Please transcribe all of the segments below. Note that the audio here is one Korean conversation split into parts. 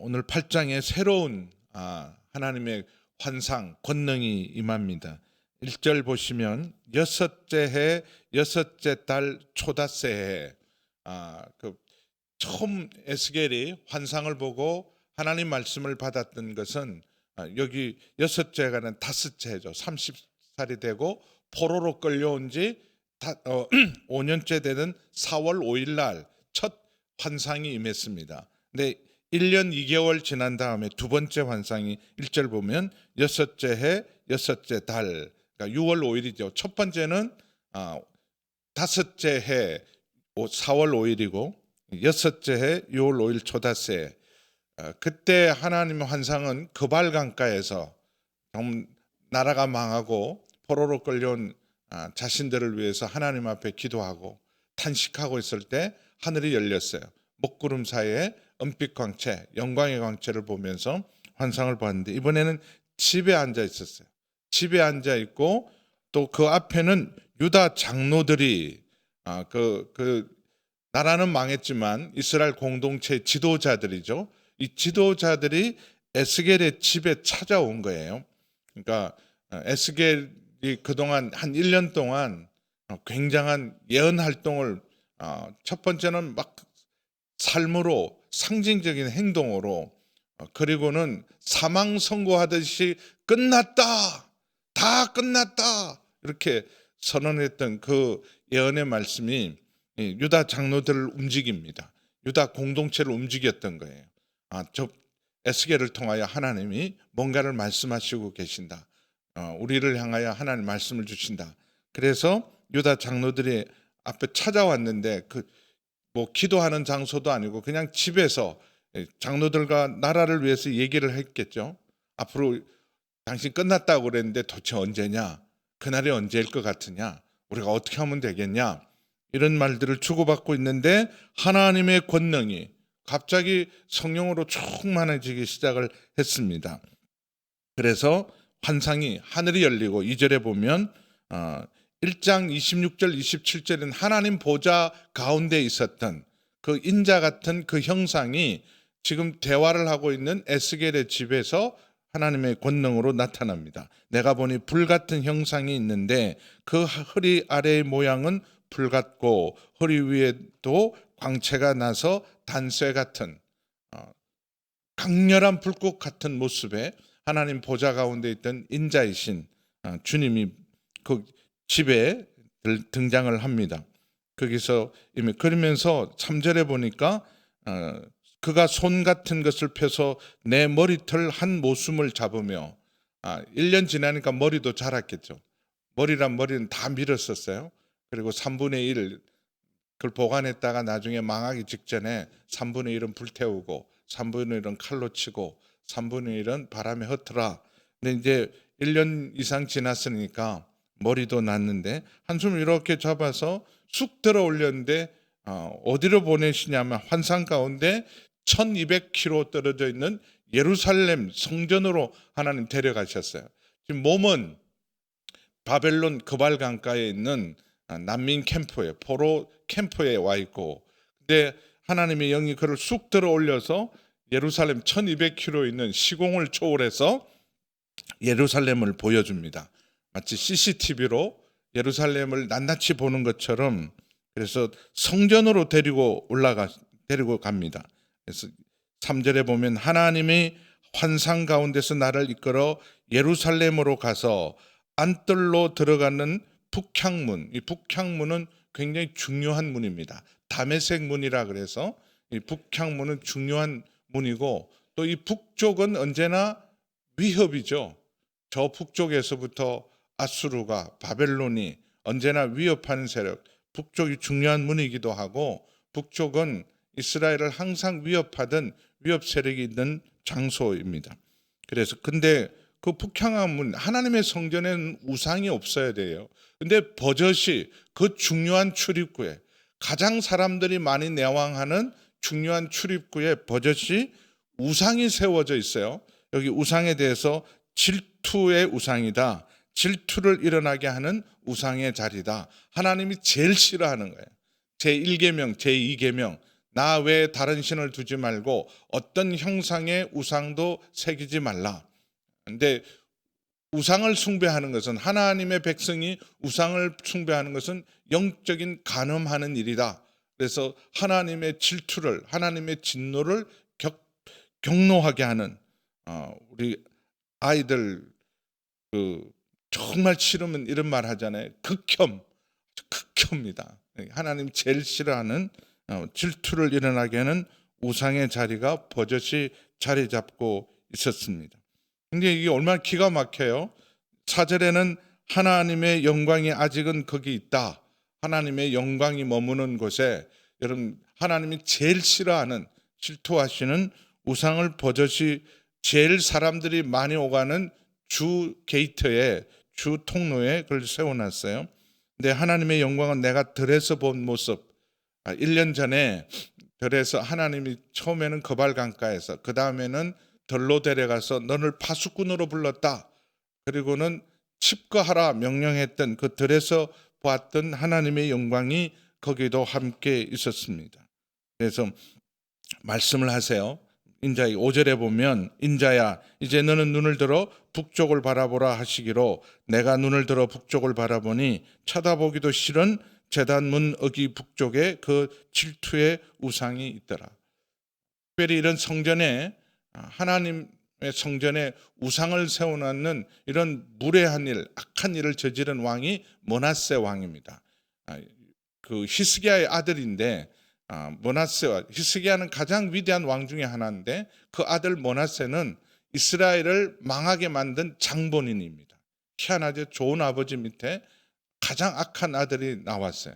오늘 8장에 새로운 하나님의 환상, 권능이 임합니다. 1절 보시면 여섯째 해 여섯째 달 초닷새 해 처음 에스겔이 환상을 보고 하나님 말씀을 받았던 것은 여기 여섯째 해가는 다섯째 해죠. 30살이 되고 포로로 끌려온 지 5년째 되는 4월 5일 날 첫 환상이 임했습니다. 근데 1년 2개월 지난 다음에 두 번째 환상이 1절 보면 여섯째 해 여섯째 달, 그러니까 6월 5일이죠. 첫 번째는 다섯째 해 4월 5일이고 여섯째 해 6월 5일 초닷새. 그때 하나님의 환상은 그발 강가에서 나라가 망하고 포로로 끌려온 자신들을 위해서 하나님 앞에 기도하고 탄식하고 있을 때 하늘이 열렸어요. 먹구름 사이에 은빛 광채, 영광의 광채를 보면서 환상을 봤는데 이번에는 집에 앉아 있었어요. 집에 앉아 있고 또 그 앞에는 유다 장로들이 나라는 망했지만 이스라엘 공동체 지도자들이죠. 이 지도자들이 에스겔의 집에 찾아온 거예요. 그러니까 에스겔이 그동안 한 1년 동안 굉장한 예언 활동을 첫 번째는 막 삶으로 상징적인 행동으로 그리고는 사망 선고하듯이 끝났다, 다 끝났다 이렇게 선언했던 그 예언의 말씀이 유다 장로들을 움직입니다. 유다 공동체를 움직였던 거예요. 저 에스겔을 통하여 하나님이 뭔가를 말씀하시고 계신다. 우리를 향하여 하나님 말씀을 주신다. 그래서 유다 장로들이 앞에 찾아왔는데 뭐 기도하는 장소도 아니고 그냥 집에서 장로들과 나라를 위해서 얘기를 했겠죠. 앞으로 당신 끝났다고 그랬는데 도대체 언제냐? 그날이 언제일 것 같으냐? 우리가 어떻게 하면 되겠냐? 이런 말들을 주고받고 있는데 하나님의 권능이 갑자기 성령으로 충만해지기 시작을 했습니다. 그래서 환상이 하늘이 열리고 2절에 보면 1장 26절 27절은 하나님 보좌 가운데 있었던 그 인자 같은 그 형상이 지금 대화를 하고 있는 에스겔의 집에서 하나님의 권능으로 나타납니다. 내가 보니 불 같은 형상이 있는데 그 허리 아래의 모양은 불 같고 허리 위에도 광채가 나서 단쇠 같은 강렬한 불꽃 같은 모습에 하나님 보좌 가운데 있던 인자이신 주님이 그 집에 등장을 합니다. 거기서 이미 그러면서 3절에 보니까 그가 손 같은 것을 펴서 내 머리털 한 모숨을 잡으며 1년 지나니까 머리도 자랐겠죠. 머리는 다 밀었었어요. 그리고 3분의 1 그걸 보관했다가 나중에 망하기 직전에 3분의 1은 불태우고 3분의 1은 칼로 치고 3분의 1은 바람에 흩어라. 근데 이제 1년 이상 지났으니까 머리도 났는데 한숨을 이렇게 잡아서 쑥 들어 올렸는데 어디로 보내시냐면 환상 가운데 1200km 떨어져 있는 예루살렘 성전으로 하나님 데려가셨어요. 지금 몸은 바벨론 그발 강가에 있는 난민 캠프에 포로 캠프에 와 있고 근데 하나님의 영이 그를 쑥 들어 올려서 예루살렘 1200km 있는 시공을 초월해서 예루살렘을 보여줍니다. 마치 CCTV로 예루살렘을 낱낱이 보는 것처럼 그래서 성전으로 데리고 갑니다. 그래서 3절에 보면 하나님이 환상 가운데서 나를 이끌어 예루살렘으로 가서 안뜰로 들어가는 북향문, 이 북향문은 굉장히 중요한 문입니다. 다메섹 문이라 그래서 이 북향문은 중요한 문이고 또 이 북쪽은 언제나 위협이죠. 저 북쪽에서부터 아수르가 바벨론이 언제나 위협하는 세력, 북쪽이 중요한 문이기도 하고 북쪽은 이스라엘을 항상 위협하던 위협 세력이 있는 장소입니다. 그래서 근데 그 북향문 하나님의 성전에는 우상이 없어야 돼요. 근데 버젓이 그 중요한 출입구에 가장 사람들이 많이 내왕하는 중요한 출입구에 버젓이 우상이 세워져 있어요. 여기 우상에 대해서 질투의 우상이다. 질투를 일어나게 하는 우상의 자리다. 하나님이 제일 싫어하는 거예요. 제1계명, 제2계명 나 외에 다른 신을 두지 말고 어떤 형상의 우상도 새기지 말라. 근데 우상을 숭배하는 것은, 하나님의 백성이 우상을 숭배하는 것은 영적인 간음하는 일이다. 그래서 하나님의 질투를, 하나님의 진노를 경노하게 하는, 우리 아이들 정말 싫으면 이런 말 하잖아요. 극혐입니다. 하나님 제일 싫어하는 질투를 일어나게 하는 우상의 자리가 버젓이 자리 잡고 있었습니다. 근데 이게 얼마나 기가 막혀요. 4절에는 하나님의 영광이 아직은 거기 있다. 하나님의 영광이 머무는 곳에, 여러분, 하나님이 제일 싫어하는, 질투하시는 우상을 버젓이 제일 사람들이 많이 오가는 주 게이트에, 주 통로에 그걸 세워놨어요. 근데 하나님의 영광은 내가 들에서 본 모습. 1년 전에 들에서 하나님이 처음에는 거발 강가에서, 그 다음에는 들로 데려가서 너를 파수꾼으로 불렀다. 그리고는 칩거하라 명령했던 그 들에서 보았던 하나님의 영광이 거기도 함께 있었습니다. 그래서 말씀을 하세요. 인자 5절에 보면, 인자야 이제 너는 눈을 들어 북쪽을 바라보라 하시기로 내가 눈을 들어 북쪽을 바라보니 쳐다보기도 싫은 제단 문 어기 북쪽에 그 질투의 우상이 있더라. 특별히 이런 성전에, 하나님의 성전에 우상을 세워놓는 이런 무례한 일, 악한 일을 저지른 왕이 므낫세 왕입니다. 그 히스기야의 아들인데, 므낫세와, 히스기야는 가장 위대한 왕 중에 하나인데 그 아들 므낫세는 이스라엘을 망하게 만든 장본인입니다. 희한하게 좋은 아버지 밑에 가장 악한 아들이 나왔어요.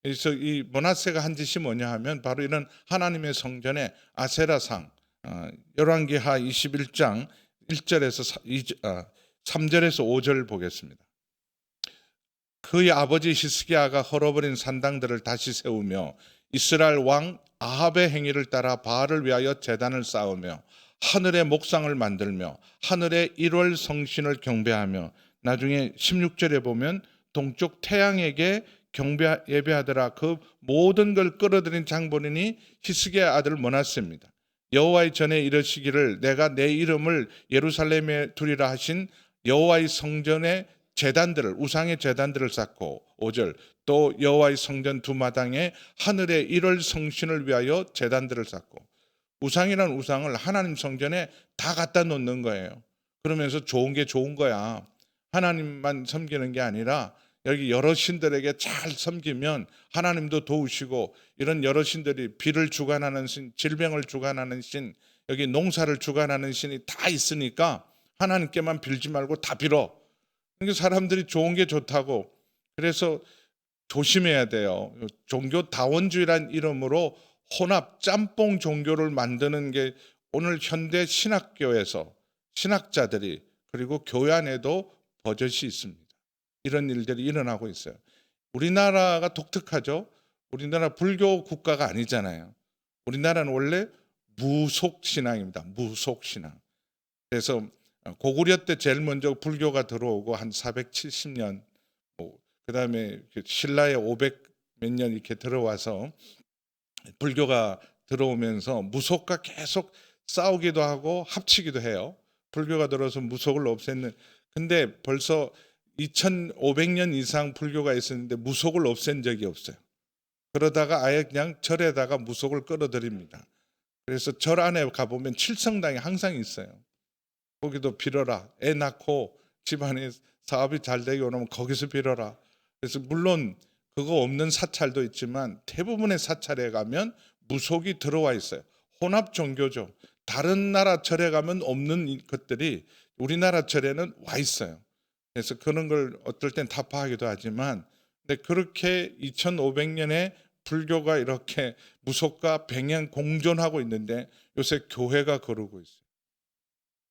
그래서 이 므낫세가 한 짓이 뭐냐 하면 바로 이런 하나님의 성전에 아세라상, 열왕기하 21장 1절에서 3절에서 5절 보겠습니다. 그의 아버지 히스기야가 헐어버린 산당들을 다시 세우며 이스라엘 왕 아합의 행위를 따라 바알을 위하여 제단을 쌓으며 하늘의 목상을 만들며 하늘의 1월 성신을 경배하며, 나중에 16절에 보면 동쪽 태양에게 경배 예배하더라. 그 모든 걸 끌어들인 장본인이 히스기야 아들 므낫세입니다. 여호와의 전에 이르시기를 내가 내 이름을 예루살렘에 두리라 하신 여호와의 성전의 제단들을, 우상의 제단들을 쌓고, 5절 또 여호와의 성전 두 마당에 하늘의 1월 성신을 위하여 제단들을 쌓고, 우상이란 우상을 하나님 성전에 다 갖다 놓는 거예요. 그러면서 좋은 게 좋은 거야. 하나님만 섬기는 게 아니라 여기 여러 신들에게 잘 섬기면 하나님도 도우시고, 이런 여러 신들이 비를 주관하는 신, 질병을 주관하는 신, 여기 농사를 주관하는 신이 다 있으니까 하나님께만 빌지 말고 다 빌어. 그러니까 사람들이 좋은 게 좋다고. 그래서 조심해야 돼요. 종교다원주의란 이름으로 혼합 짬뽕 종교를 만드는 게 오늘 현대 신학교에서 신학자들이, 그리고 교회 안에도 버젓이 있습니다. 이런 일들이 일어나고 있어요. 우리나라가 독특하죠. 우리나라 불교 국가가 아니잖아요. 우리나라는 원래 무속신앙입니다. 무속신앙. 그래서 고구려 때 제일 먼저 불교가 들어오고 한 470년, 그다음에 신라에 500 몇 년 이렇게 들어와서 불교가 들어오면서 무속과 계속 싸우기도 하고 합치기도 해요. 불교가 들어서 무속을 없앴는, 근데 벌써 2500년 이상 불교가 있었는데 무속을 없앤 적이 없어요. 그러다가 아예 그냥 절에다가 무속을 끌어들입니다. 그래서 절 안에 가보면 칠성당이 항상 있어요. 거기도 빌어라. 애 낳고 집안에 사업이 잘 되게 오면 거기서 빌어라. 그래서 물론 그거 없는 사찰도 있지만 대부분의 사찰에 가면 무속이 들어와 있어요. 혼합 종교죠. 다른 나라 절에 가면 없는 것들이 우리나라 절에는 와 있어요. 그래서 그런 걸 어떨 땐 타파하기도 하지만, 근데 그렇게 2500년에 불교가 이렇게 무속과 병행 공존하고 있는데 요새 교회가 거르고 있어요.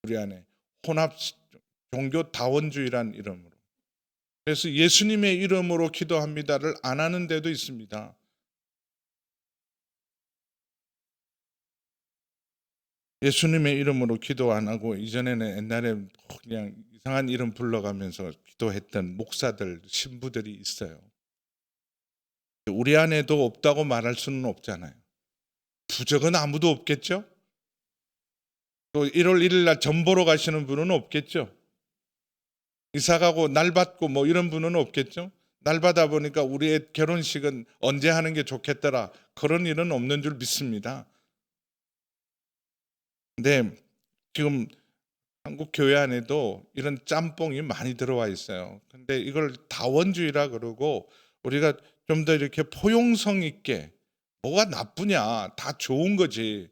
우리 안에 혼합 종교 다원주의란 이름으로. 그래서 예수님의 이름으로 기도합니다를 안 하는 데도 있습니다. 예수님의 이름으로 기도 안 하고, 이전에는 옛날에 그냥 이상한 이름 불러가면서 기도했던 목사들, 신부들이 있어요. 우리 안에도 없다고 말할 수는 없잖아요. 부적은 아무도 없겠죠? 또 1월 1일 날 점 보러 가시는 분은 없겠죠? 이사 가고 날 받고 뭐 이런 분은 없겠죠? 날 받아 보니까 우리의 결혼식은 언제 하는 게 좋겠더라. 그런 일은 없는 줄 믿습니다. 근데 지금 한국 교회 안에도 이런 짬뽕이 많이 들어와 있어요. 근데 이걸 다원주의라 그러고 우리가 좀 더 이렇게 포용성 있게 뭐가 나쁘냐? 다 좋은 거지.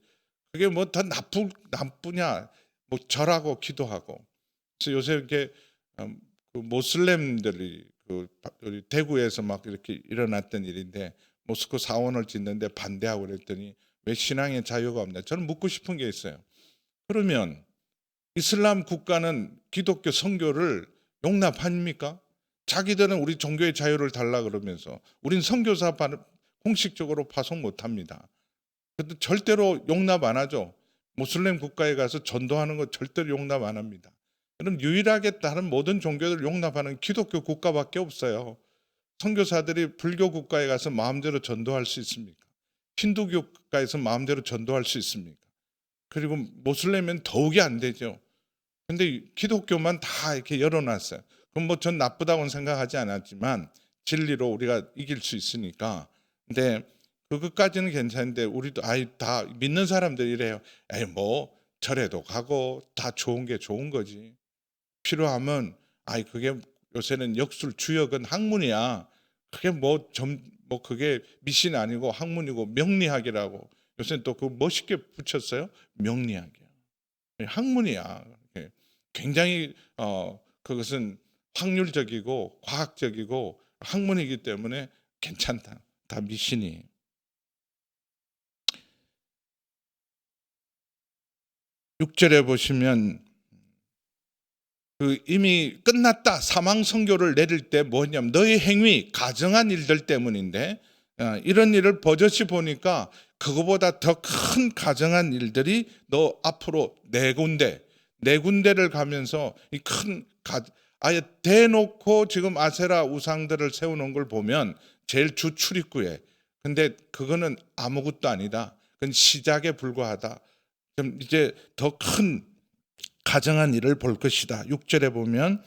그게 뭐 더 나쁘냐? 뭐 절하고 기도하고. 그래서 요새 이렇게 그 모슬렘들이 우리 대구에서 막 이렇게 일어났던 일인데 모스크 사원을 짓는데 반대하고 그랬더니 왜 신앙의 자유가 없냐? 저는 묻고 싶은 게 있어요. 그러면 이슬람 국가는 기독교 선교를 용납합니까? 자기들은 우리 종교의 자유를 달라 그러면서 우린 선교사 공식적으로 파송 못합니다. 그래도 절대로 용납 안 하죠. 모슬렘 국가에 가서 전도하는 거 절대로 용납 안 합니다. 그럼 유일하게 다른 모든 종교를 용납하는 기독교 국가밖에 없어요. 선교사들이 불교 국가에 가서 마음대로 전도할 수 있습니까? 힌두교 국가에서 마음대로 전도할 수 있습니까? 그리고 모슬렘은 더욱이 안 되죠. 근데 기독교만 다 이렇게 열어놨어요. 그럼 뭐 전 나쁘다고는 생각하지 않았지만 진리로 우리가 이길 수 있으니까. 근데 그것까지는 괜찮은데 우리도 다 믿는 사람들이 이래요. 뭐 절에도 가고 다 좋은 게 좋은 거지. 필요하면 그게 요새는 역술 주역은 학문이야. 그게 뭐 그게 미신 아니고 학문이고 명리학이라고. 요새는 또 그 멋있게 붙였어요. 명리학이야. 학문이야. 굉장히 그것은 확률적이고 과학적이고 학문이기 때문에 괜찮다. 다 미신이. 6절에 보시면 이미 끝났다. 사망 선고를 내릴 때 뭐냐면 너의 행위, 가정한 일들 때문인데 이런 일을 버젓이 보니까 그거보다 더 큰 가정한 일들이 너 앞으로 네 군데를 가면서 아예 대놓고 지금 아세라 우상들을 세우는 걸 보면 제일 주 출입구에. 근데 그거는 아무것도 아니다. 그건 시작에 불과하다. 그럼 이제 더 큰 가정한 일을 볼 것이다. 6절에 보면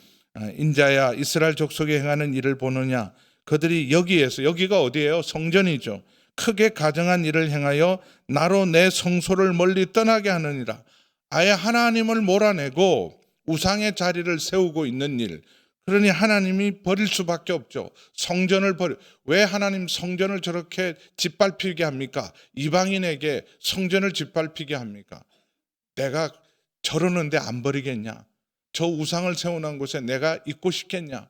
인자야 이스라엘 족속에 행하는 일을 보느냐. 그들이 여기가 어디예요? 성전이죠. 크게 가정한 일을 행하여 나로 내 성소를 멀리 떠나게 하느니라. 아예 하나님을 몰아내고 우상의 자리를 세우고 있는 일. 그러니 하나님이 버릴 수밖에 없죠. 성전을 왜 하나님 성전을 저렇게 짓밟히게 합니까? 이방인에게 성전을 짓밟히게 합니까? 내가 저러는데 안 버리겠냐? 저 우상을 세워놓은 곳에 내가 있고 싶겠냐?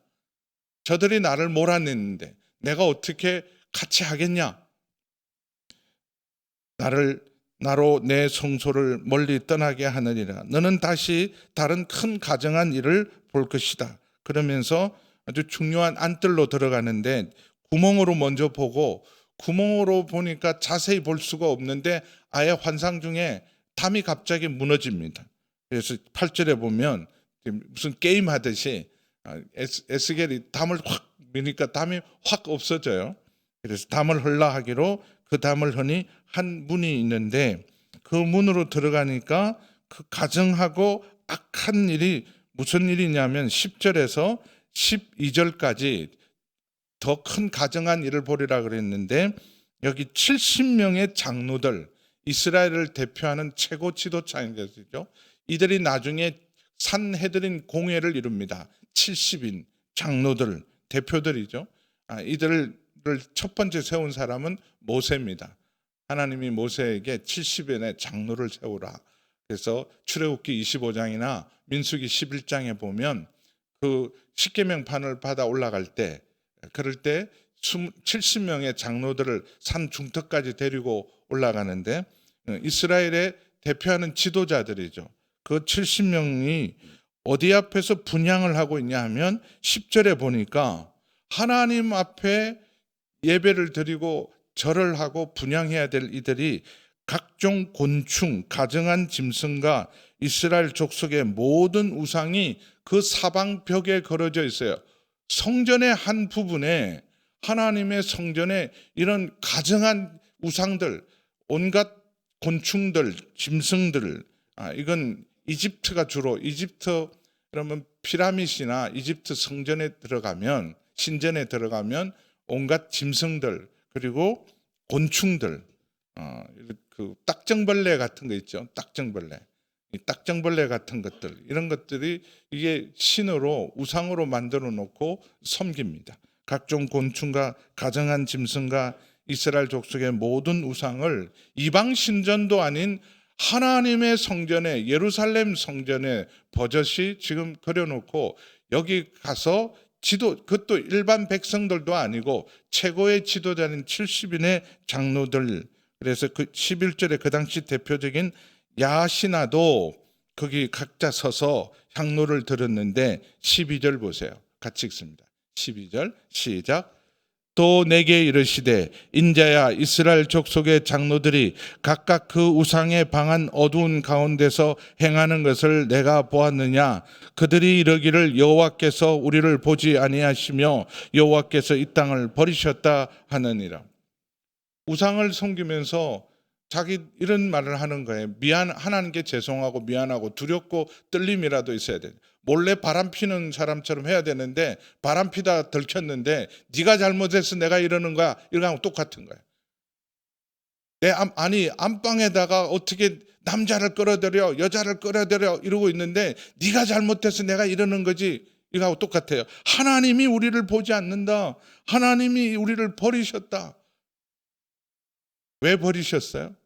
저들이 나를 몰아냈는데 내가 어떻게 같이 하겠냐? 나로 내 성소를 멀리 떠나게 하느니라. 너는 다시 다른 큰 가정한 일을 볼 것이다. 그러면서 아주 중요한 안뜰로 들어가는데 구멍으로 먼저 보고 구멍으로 보니까 자세히 볼 수가 없는데 아예 환상 중에 담이 갑자기 무너집니다. 그래서 8절에 보면 무슨 게임 하듯이 에스겔이 담을 확 미니까 담이 확 없어져요. 그래서 담을 헐라 하기로 그 담을 허니 한 문이 있는데 그 문으로 들어가니까 그 가정하고 악한 일이 무슨 일이냐면 10절에서 12절까지 더 큰 가정한 일을 보리라 그랬는데 여기 70명의 장로들, 이스라엘을 대표하는 최고 지도자인들이죠. 이들이 나중에 산헤드린 공회를 이룹니다. 70인 장로들, 대표들이죠. 이들을 첫 번째 세운 사람은 모세입니다. 하나님이 모세에게 70인의 장로를 세우라. 그래서 출애굽기 25장이나 민수기 11장에 보면 그 십계명판을 받아 올라갈 때 그럴 때 70명의 장로들을 산 중턱까지 데리고 올라가는데 이스라엘의 대표하는 지도자들이죠. 그 70명이 어디 앞에서 분향을 하고 있냐 하면 10절에 보니까 하나님 앞에 예배를 드리고 절을 하고 분향해야 될 이들이 각종 곤충, 가정한 짐승과 이스라엘 족속의 모든 우상이 그 사방 벽에 걸어져 있어요. 성전의 한 부분에 하나님의 성전에 이런 가정한 우상들, 온갖 곤충들, 짐승들, 이건 이집트가 주로 이집트 그러면 피라미드나 이집트 성전에 들어가면 신전에 들어가면 온갖 짐승들 그리고 곤충들, 그 딱정벌레 같은 거 있죠. 딱정벌레, 이 딱정벌레 같은 것들 이런 것들이 이게 신으로 우상으로 만들어 놓고 섬깁니다. 각종 곤충과 가정한 짐승과 이스라엘 족속의 모든 우상을 이방 신전도 아닌 하나님의 성전에 예루살렘 성전에 버젓이 지금 그려놓고 여기 가서 그것도 일반 백성들도 아니고 최고의 지도자인 70인의 장로들, 그래서 그 11절에 그 당시 대표적인 야시나도 거기 각자 서서 향로를 들었는데 12절 보세요. 같이 읽습니다. 12절 시작. 또 내게 이르시되 인자야 이스라엘 족속의 장로들이 각각 그 우상의 방한 어두운 가운데서 행하는 것을 내가 보았느냐. 그들이 이르기를 여호와께서 우리를 보지 아니하시며 여호와께서 이 땅을 버리셨다 하느니라. 우상을 섬기면서 자기 이런 말을 하는 거예요. 하나님께 죄송하고 미안하고 두렵고 떨림이라도 있어야 돼. 몰래 바람 피는 사람처럼 해야 되는데 바람 피다 들켰는데 네가 잘못해서 내가 이러는 거야. 이거하고 똑같은 거야. 아니 안방에다가 어떻게 남자를 끌어들여 여자를 끌어들여 이러고 있는데 네가 잘못해서 내가 이러는 거지. 이거하고 똑같아요. 하나님이 우리를 보지 않는다. 하나님이 우리를 버리셨다. 왜 버리셨어요?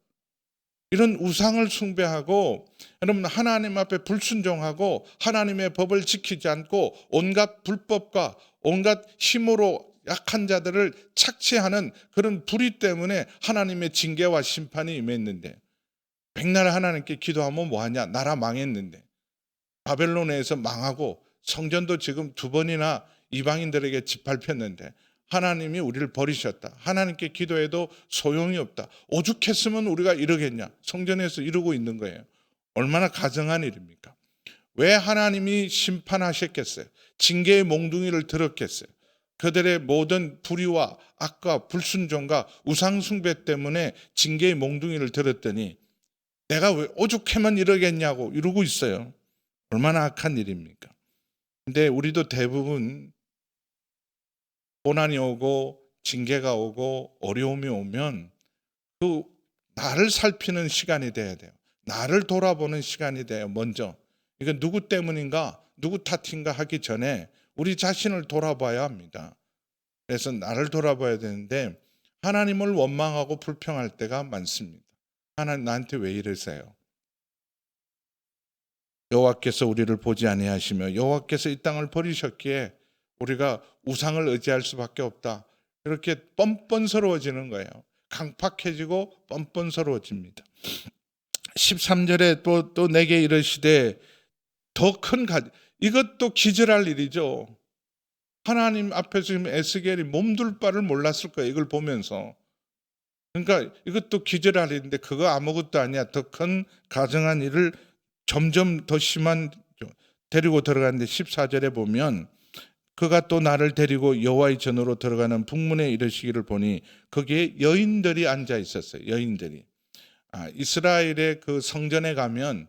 이런 우상을 숭배하고 여러분 하나님 앞에 불순종하고 하나님의 법을 지키지 않고 온갖 불법과 온갖 힘으로 약한 자들을 착취하는 그런 불의 때문에 하나님의 징계와 심판이 임했는데 백날 하나님께 기도하면 뭐하냐? 나라 망했는데 바벨론에서 망하고 성전도 지금 2번이나 이방인들에게 짓밟혔는데 하나님이 우리를 버리셨다. 하나님께 기도해도 소용이 없다. 오죽했으면 우리가 이러겠냐. 성전에서 이러고 있는 거예요. 얼마나 가증한 일입니까? 왜 하나님이 심판하셨겠어요? 징계의 몽둥이를 들었겠어요? 그들의 모든 불의와 악과 불순종과 우상숭배 때문에 징계의 몽둥이를 들었더니 내가 왜 오죽하면 이러겠냐고 이러고 있어요. 얼마나 악한 일입니까? 근데 우리도 대부분 고난이 오고 징계가 오고 어려움이 오면 그 나를 살피는 시간이 돼야 돼요. 나를 돌아보는 시간이 돼요. 먼저 이거 누구 때문인가 누구 탓인가 하기 전에 우리 자신을 돌아봐야 합니다. 그래서 나를 돌아봐야 되는데 하나님을 원망하고 불평할 때가 많습니다. 하나님 나한테 왜 이러세요? 여호와께서 우리를 보지 아니하시며 여호와께서 이 땅을 버리셨기에 우리가 우상을 의지할 수밖에 없다. 이렇게 뻔뻔스러워지는 거예요. 강팍해지고 뻔뻔스러워집니다. 13절에 또 내게 이르시되 더 큰 이것도 기절할 일이죠. 하나님 앞에서 지금 에스겔이 몸둘 바를 몰랐을 거예요. 이걸 보면서. 그러니까 이것도 기절할 일인데 그거 아무것도 아니야. 더 큰 가증한 일을 점점 더 심한 데리고 들어가는데 14절에 보면 그가 또 나를 데리고 여호와의 전으로 들어가는 북문에 이르시기를 보니 거기에 여인들이 앉아 있었어요. 여인들이. 이스라엘의 그 성전에 가면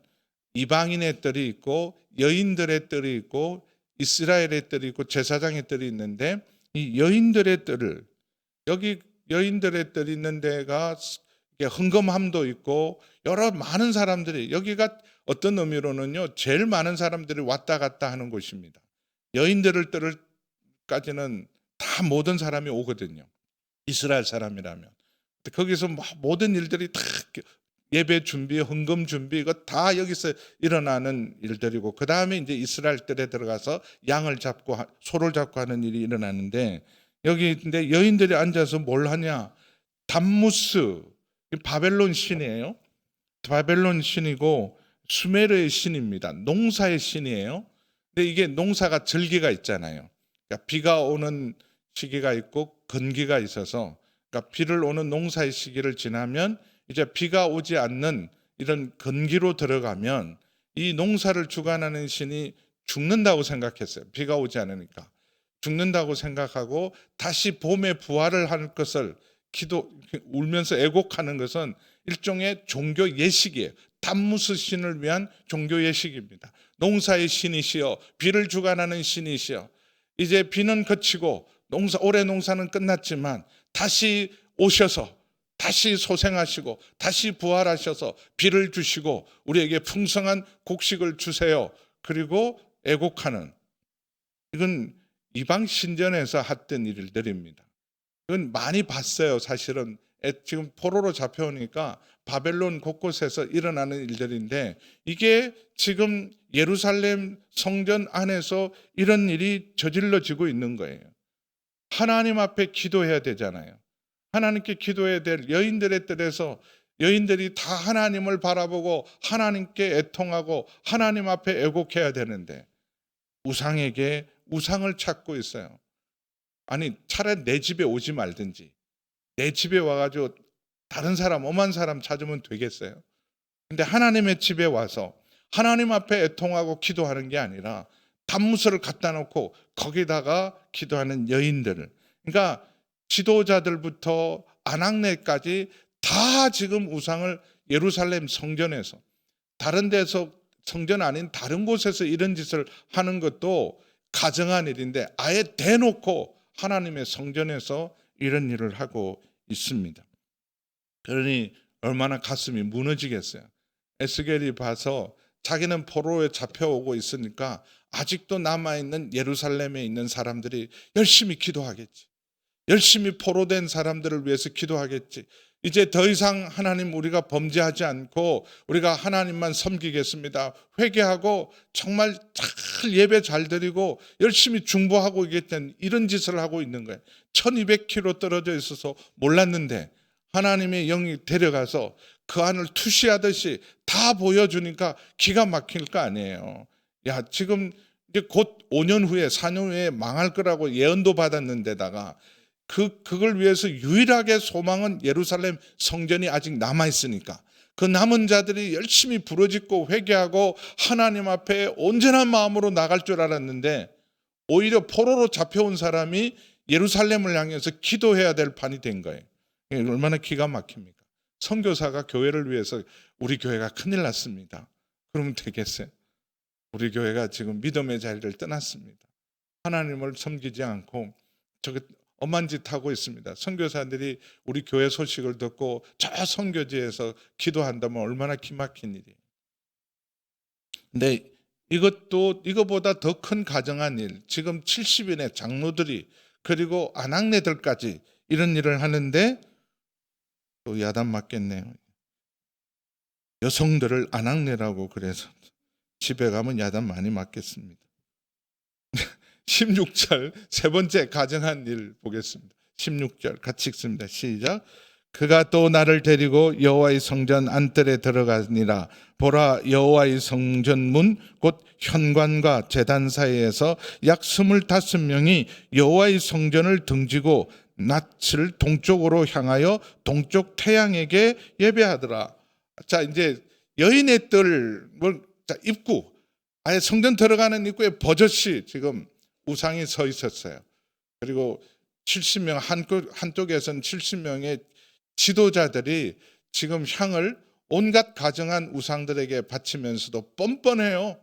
이방인의 뜰이 있고 여인들의 뜰이 있고 이스라엘의 뜰이 있고 제사장의 뜰이 있는데 이 여인들의 뜰을 여기 여인들의 뜰이 있는 데가 흥금함도 있고 여러 많은 사람들이 여기가 어떤 의미로는요 제일 많은 사람들이 왔다 갔다 하는 곳입니다. 여인들을 뜰까지는 다 모든 사람이 오거든요. 이스라엘 사람이라면. 거기서 모든 일들이 다 예배 준비, 헌금 준비 이거 다 여기서 일어나는 일들이고 그 다음에 이제 이스라엘 뜰에 들어가서 양을 잡고 소를 잡고 하는 일이 일어나는데 여기 근데 여인들이 앉아서 뭘 하냐? 담무스 바벨론 신이에요. 바벨론 신이고 수메르의 신입니다. 농사의 신이에요. 근데 이게 농사가 절기가 있잖아요. 그러니까 비가 오는 시기가 있고 건기가 있어서 그러니까 비를 오는 농사의 시기를 지나면 이제 비가 오지 않는 이런 건기로 들어가면 이 농사를 주관하는 신이 죽는다고 생각했어요. 비가 오지 않으니까 죽는다고 생각하고 다시 봄에 부활을 할 것을 울면서 애곡하는 것은 일종의 종교 예식이에요. 담무스 신을 위한 종교 예식입니다. 농사의 신이시여, 비를 주관하는 신이시여, 이제 비는 그치고 올해 농사는 끝났지만 다시 오셔서 다시 소생하시고 다시 부활하셔서 비를 주시고 우리에게 풍성한 곡식을 주세요. 그리고 애곡하는, 이건 이방 신전에서 했던 일들입니다. 이건 많이 봤어요. 사실은 지금 포로로 잡혀오니까 바벨론 곳곳에서 일어나는 일들인데, 이게 지금 예루살렘 성전 안에서 이런 일이 저질러지고 있는 거예요. 하나님 앞에 기도해야 되잖아요. 하나님께 기도해야 될 여인들의 뜰에서 여인들이 다 하나님을 바라보고 하나님께 애통하고 하나님 앞에 애곡해야 되는데 우상에게 우상을 찾고 있어요. 아니, 차라리 내 집에 오지 말든지 내 집에 와가지고 다른 사람, 엄한 사람 찾으면 되겠어요? 근데 하나님의 집에 와서 하나님 앞에 애통하고 기도하는 게 아니라 단무스를 갖다 놓고 거기다가 기도하는 여인들을, 그러니까 지도자들부터 아낙네까지 다 지금 우상을 예루살렘 성전에서, 다른 데서 성전 아닌 다른 곳에서 이런 짓을 하는 것도 가정한 일인데 아예 대놓고 하나님의 성전에서 이런 일을 하고 있습니다. 그러니 얼마나 가슴이 무너지겠어요. 에스겔이 봐서 자기는 포로에 잡혀오고 있으니까 아직도 남아있는 예루살렘에 있는 사람들이 열심히 기도하겠지. 열심히 포로된 사람들을 위해서 기도하겠지. 이제 더 이상 하나님, 우리가 범죄하지 않고 우리가 하나님만 섬기겠습니다. 회개하고 정말 잘 예배 잘 드리고 열심히 중보하고 있겠다는 이런 짓을 하고 있는 거예요. 1200km 떨어져 있어서 몰랐는데 하나님의 영이 데려가서 그 안을 투시하듯이 다 보여주니까 기가 막힐 거 아니에요. 야, 지금 이제 곧 5년 후에 4년 후에 망할 거라고 예언도 받았는데다가 그걸 위해서 유일하게 소망은 예루살렘 성전이 아직 남아있으니까 그 남은 자들이 열심히 부르짖고 회개하고 하나님 앞에 온전한 마음으로 나갈 줄 알았는데 오히려 포로로 잡혀온 사람이 예루살렘을 향해서 기도해야 될 판이 된 거예요. 얼마나 기가 막힙니까? 선교사가 교회를 위해서 우리 교회가 큰일 났습니다. 그러면 되겠어요? 우리 교회가 지금 믿음의 자리를 떠났습니다. 하나님을 섬기지 않고 저게 엄한 짓 하고 있습니다. 선교사들이 우리 교회 소식을 듣고 저 선교지에서 기도한다면 얼마나 기막힌 일이에요. 근데 이것도 이거보다 더 큰 가정한 일, 지금 70인의 장로들이 그리고 아낙네들까지 이런 일을 하는데 또 야단 맞겠네요. 여성들을 아낙네라고 그래서 집에 가면 야단 많이 맞겠습니다. 16절 세 번째 가정한 일 보겠습니다. 16절 같이 읽습니다. 시작. 그가 또 나를 데리고 여호와의 성전 안뜰에 들어가니라. 보라, 여호와의 성전 문 곧 현관과 제단 사이에서 약 25명이 여호와의 성전을 등지고 낯을 동쪽으로 향하여 동쪽 태양에게 예배하더라. 자, 이제 여인의 뜰, 입구, 아예 성전 들어가는 입구에 버젓이 지금 우상이 서 있었어요. 그리고 70명, 한쪽에서는 70명의 지도자들이 지금 향을 온갖 가정한 우상들에게 바치면서도 뻔뻔해요.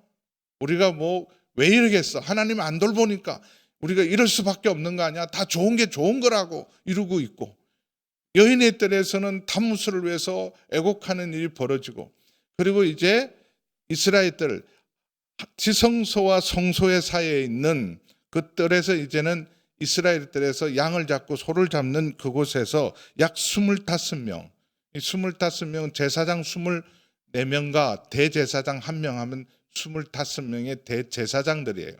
우리가 뭐 왜 이러겠어? 하나님 안 돌보니까 우리가 이럴 수밖에 없는 거 아니야? 다 좋은 게 좋은 거라고 이러고 있고, 여인의 뜰에서는 단무스를 위해서 애곡하는 일이 벌어지고, 그리고 이제 이스라엘 뜰, 지성소와 성소의 사이에 있는 그 뜰에서 이제는 이스라엘 뜰에서 양을 잡고 소를 잡는 그곳에서 약 25명, 이 25명은 제사장 24명과 대제사장 1명 하면 25명의 대제사장들이에요.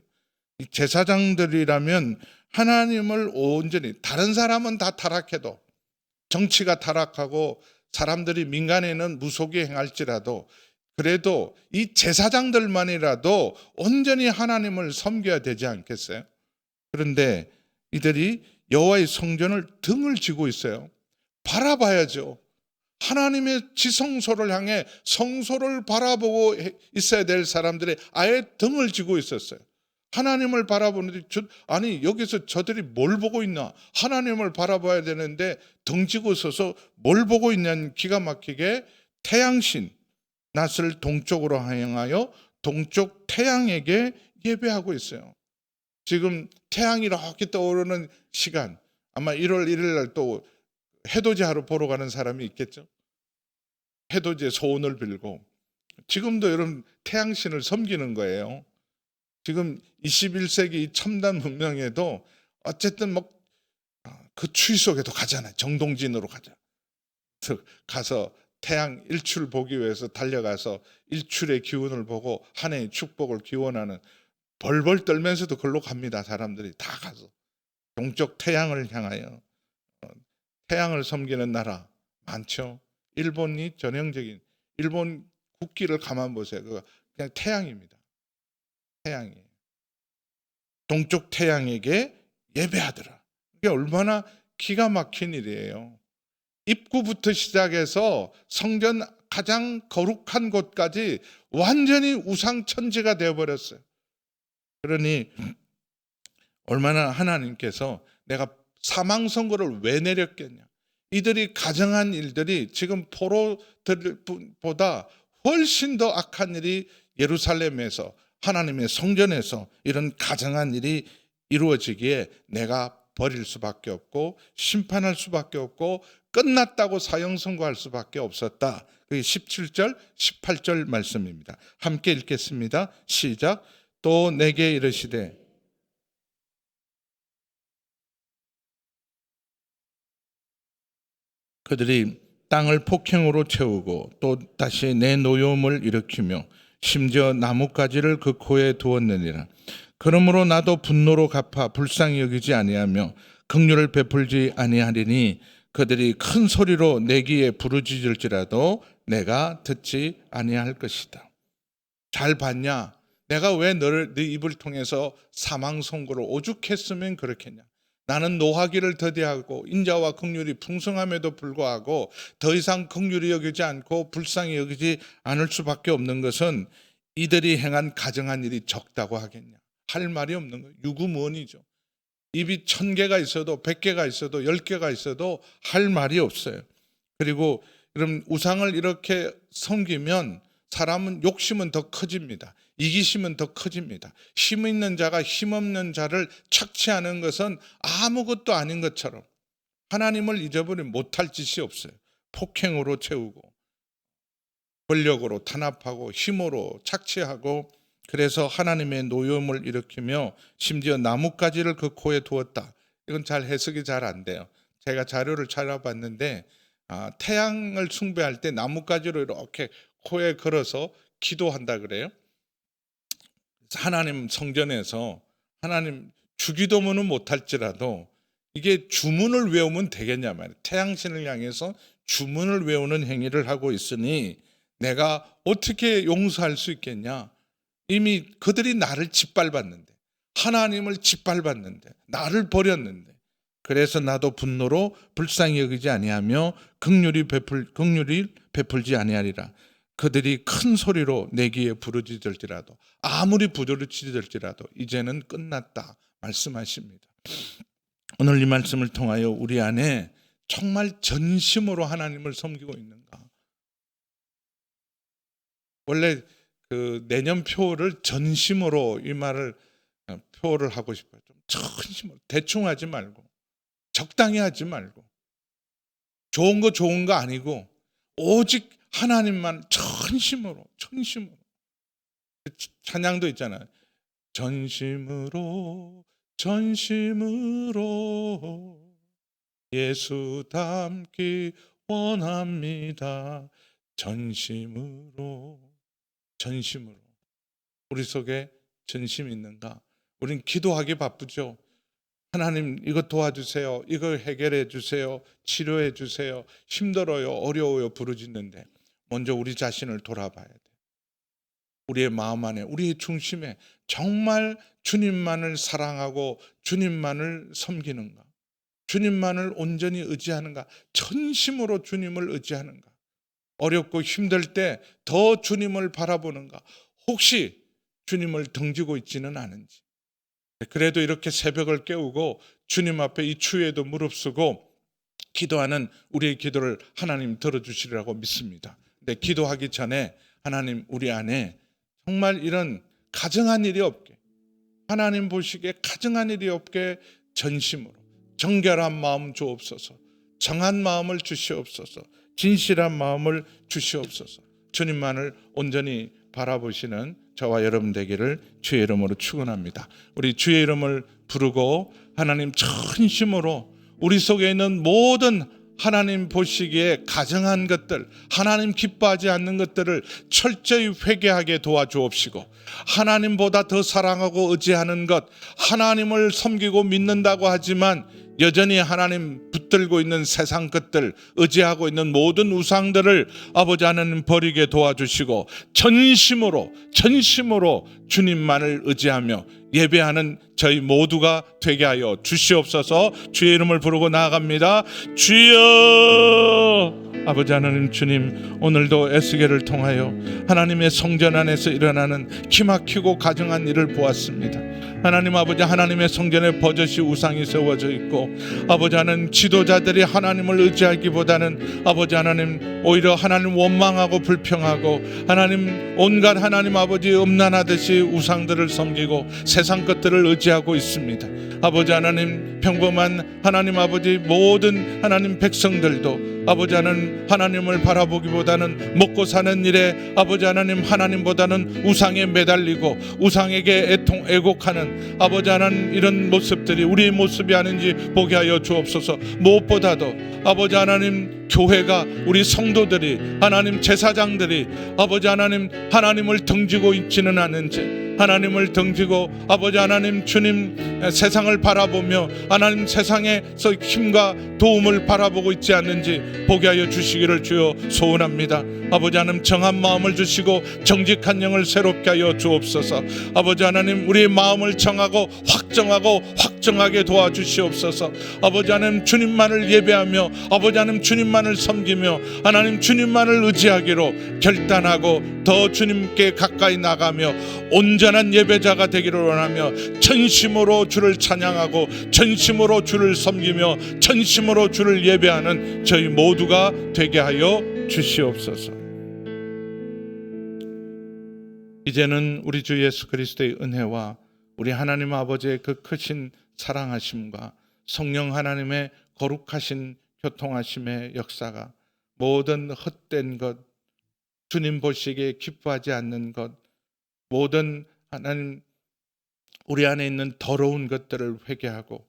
이 제사장들이라면 하나님을 온전히, 다른 사람은 다 타락해도, 정치가 타락하고 사람들이 민간에는 무속이 행할지라도 그래도 이 제사장들만이라도 온전히 하나님을 섬겨야 되지 않겠어요? 그런데 이들이 여호와의 성전을 등을 지고 있어요. 바라봐야죠. 하나님의 지성소를 향해 성소를 바라보고 있어야 될 사람들이 아예 등을 지고 있었어요. 하나님을 바라보는데 아니 여기서 저들이 뭘 보고 있나? 하나님을 바라봐야 되는데 등지고 서서 뭘 보고 있냐는 기가 막히게 태양신 낯을 동쪽으로 향하여 동쪽 태양에게 예배하고 있어요. 지금 태양이 이렇게 떠오르는 시간, 아마 1월 1일 날 또 해돋이 하러 보러 가는 사람이 있겠죠. 해돋이의 소원을 빌고 지금도 여러분 태양신을 섬기는 거예요. 지금 21세기 첨단 문명에도 어쨌든 뭐 그 추위 속에도 가잖아요. 정동진으로 가자. 가서 태양 일출 보기 위해서 달려가서 일출의 기운을 보고 한 해의 축복을 기원하는, 벌벌 떨면서도 글로 갑니다. 사람들이 다 가서 동쪽 태양을 향하여. 태양을 섬기는 나라 많죠. 일본이 전형적인, 일본 국기를 가만 보세요. 그냥 태양입니다. 태양이에요. 동쪽 태양에게 예배하더라. 이게 얼마나 기가 막힌 일이에요. 입구부터 시작해서 성전 가장 거룩한 곳까지 완전히 우상천지가 되어버렸어요. 그러니 얼마나 하나님께서 내가 사망선고를 왜 내렸겠냐. 이들이 가정한 일들이 지금 포로들보다 훨씬 더 악한 일이 예루살렘에서, 하나님의 성전에서 이런 가정한 일이 이루어지기에 내가 버릴 수밖에 없고 심판할 수밖에 없고 끝났다고 사형 선고할 수밖에 없었다. 그게 17절 18절 말씀입니다. 함께 읽겠습니다. 시작. 또 내게 이르시되 그들이 땅을 폭행으로 채우고 또 다시 내 노여움을 일으키며 심지어 나뭇가지를 그 코에 두었느니라. 그러므로 나도 분노로 갚아 불쌍히 여기지 아니하며 긍휼을 베풀지 아니하리니 그들이 큰 소리로 내 귀에 부르짖을지라도 내가 듣지 아니할 것이다. 잘 봤냐? 내가 왜 네 입을 통해서 사망 선고를 오죽했으면 그렇겠냐? 나는 노하기를 더디하고 인자와 긍휼이 풍성함에도 불구하고 더 이상 긍휼히 여기지 않고 불쌍히 여기지 않을 수밖에 없는 것은 이들이 행한 가정한 일이 적다고 하겠냐? 할 말이 없는 거예요. 유구무원이죠. 입이 1000개가 있어도 100개가 있어도 10개가 있어도 할 말이 없어요. 그리고 여러분 우상을 이렇게 섬기면 사람은 욕심은 더 커집니다. 이기심은 더 커집니다. 힘 있는 자가 힘없는 자를 착취하는 것은 아무것도 아닌 것처럼 하나님을 잊어버리면 못할 짓이 없어요. 폭행으로 채우고 권력으로 탄압하고 힘으로 착취하고, 그래서 하나님의 노여움을 일으키며 심지어 나뭇가지를 그 코에 두었다. 이건 잘 해석이 잘 안 돼요. 제가 자료를 찾아봤는데 태양을 숭배할 때 나뭇가지로 이렇게 코에 걸어서 기도한다 그래요. 하나님 성전에서 하나님 주기도문은 못할지라도 이게 주문을 외우면 되겠냐 말이에요. 태양신을 향해서 주문을 외우는 행위를 하고 있으니 내가 어떻게 용서할 수 있겠냐. 이미 그들이 나를 짓밟았는데, 하나님을 짓밟았는데, 나를 버렸는데, 그래서 나도 분노로 불쌍히 여기지 아니하며 긍휼히 베풀지 아니하리라. 그들이 큰 소리로 내 귀에 부르짖을지라도, 아무리 부르짖을지라도 이제는 끝났다 말씀하십니다. 오늘 이 말씀을 통하여 우리 안에 정말 전심으로 하나님을 섬기고 있는가? 원래 그 내년 표를 전심으로, 이 말을 표를 하고 싶어요. 좀 전심으로, 대충 하지 말고, 적당히 하지 말고, 좋은 거 아니고 오직 하나님만 전심으로. 찬양도 있잖아요. 전심으로 예수 닮기 원합니다. 전심으로. 우리 속에 전심이 있는가? 우린 기도하기 바쁘죠. 하나님 이거 도와주세요. 이거 해결해 주세요. 치료해 주세요. 힘들어요. 어려워요. 부르짖는데 먼저 우리 자신을 돌아봐야 돼. 우리의 마음 안에, 우리의 중심에 정말 주님만을 사랑하고 주님만을 섬기는가? 주님만을 온전히 의지하는가? 전심으로 주님을 의지하는가? 어렵고 힘들 때 더 주님을 바라보는가? 혹시 주님을 등지고 있지는 않은지? 그래도 이렇게 새벽을 깨우고 주님 앞에 이 추위에도 무릅쓰고 기도하는 우리의 기도를 하나님 들어주시리라고 믿습니다. 근데 기도하기 전에 하나님 우리 안에 정말 이런 가증한 일이 없게, 하나님 보시기에 가증한 일이 없게 전심으로 정결한 마음 주옵소서, 정한 마음을 주시옵소서, 진실한 마음을 주시옵소서. 주님만을 온전히 바라보시는 저와 여러분 되기를 주의 이름으로 축원합니다. 우리 주의 이름을 부르고 하나님 전심으로 우리 속에 있는 모든 하나님 보시기에 가증한 것들, 하나님 기뻐하지 않는 것들을 철저히 회개하게 도와주옵시고, 하나님보다 더 사랑하고 의지하는 것, 하나님을 섬기고 믿는다고 하지만 여전히 하나님 붙들고 있는 세상 것들, 의지하고 있는 모든 우상들을 아버지 하나님 버리게 도와주시고 전심으로 주님만을 의지하며 예배하는 저희 모두가 되게 하여 주시옵소서. 주의 이름을 부르고 나아갑니다. 주여! 아버지 하나님 주님, 오늘도 에스겔을 통하여 하나님의 성전 안에서 일어나는 기막히고 가증한 일을 보았습니다. 하나님 아버지, 하나님의 성전에 버젓이 우상이 세워져 있고, 아버지 하나님 지도자들이 하나님을 의지하기보다는 아버지 하나님 오히려 하나님 원망하고 불평하고 하나님 온갖 하나님 아버지 음란하듯이 우상들을 섬기고 세상 것들을 의지하고 있습니다. 아버지 하나님, 평범한 하나님 아버지 모든 하나님 백성들도 아버지 하나님을 바라보기보다는 먹고 사는 일에 아버지 하나님보다는 우상에 매달리고 우상에게 애곡하는 아버지 하나님, 이런 모습들이 우리의 모습이 아닌지 보게 하여 주옵소서. 무엇보다도 아버지 하나님, 교회가, 우리 성도들이, 하나님 제사장들이 아버지 하나님을 등지고 있지는 않은지, 하나님을 등지고 아버지 하나님 주님 세상을 바라보며 하나님 세상에서 힘과 도움을 바라보고 있지 않는지 보게 하여 주시기를 주여 소원합니다. 아버지 하나님, 정한 마음을 주시고 정직한 영을 새롭게 하여 주옵소서. 아버지 하나님, 우리의 마음을 정하고 확정하게 도와주시옵소서. 아버지 하나님, 주님만을 예배하며 아버지 하나님 주님만을 섬기며 하나님 주님만을 의지하기로 결단하고 더 주님께 가까이 나가며 온전한 예배자가 되기를 원하며 전심으로 주를 찬양하고 전심으로 주를 섬기며 전심으로 주를 예배하는 저희 모두가 되게 하여 주시옵소서. 이제는 우리 주 예수 그리스도의 은혜와 우리 하나님 아버지의 그 크신 사랑하심과 성령 하나님의 거룩하신 교통하심의 역사가 모든 헛된 것, 주님 보시기에 기뻐하지 않는 것, 모든 하나님 우리 안에 있는 더러운 것들을 회개하고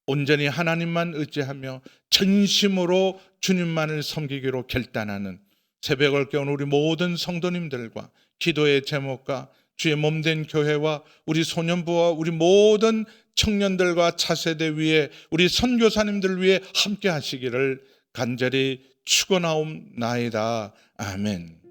온전히 하나님만 의지하며 전심으로 주님만을 섬기기로 결단하는 새벽을 깨운 우리 모든 성도님들과 기도의 제목과 주의 몸된 교회와 우리 소년부와 우리 모든 청년들과 차세대 위에 우리 선교사님들 위해 함께 하시기를 간절히 축원하옵나이다. 아멘.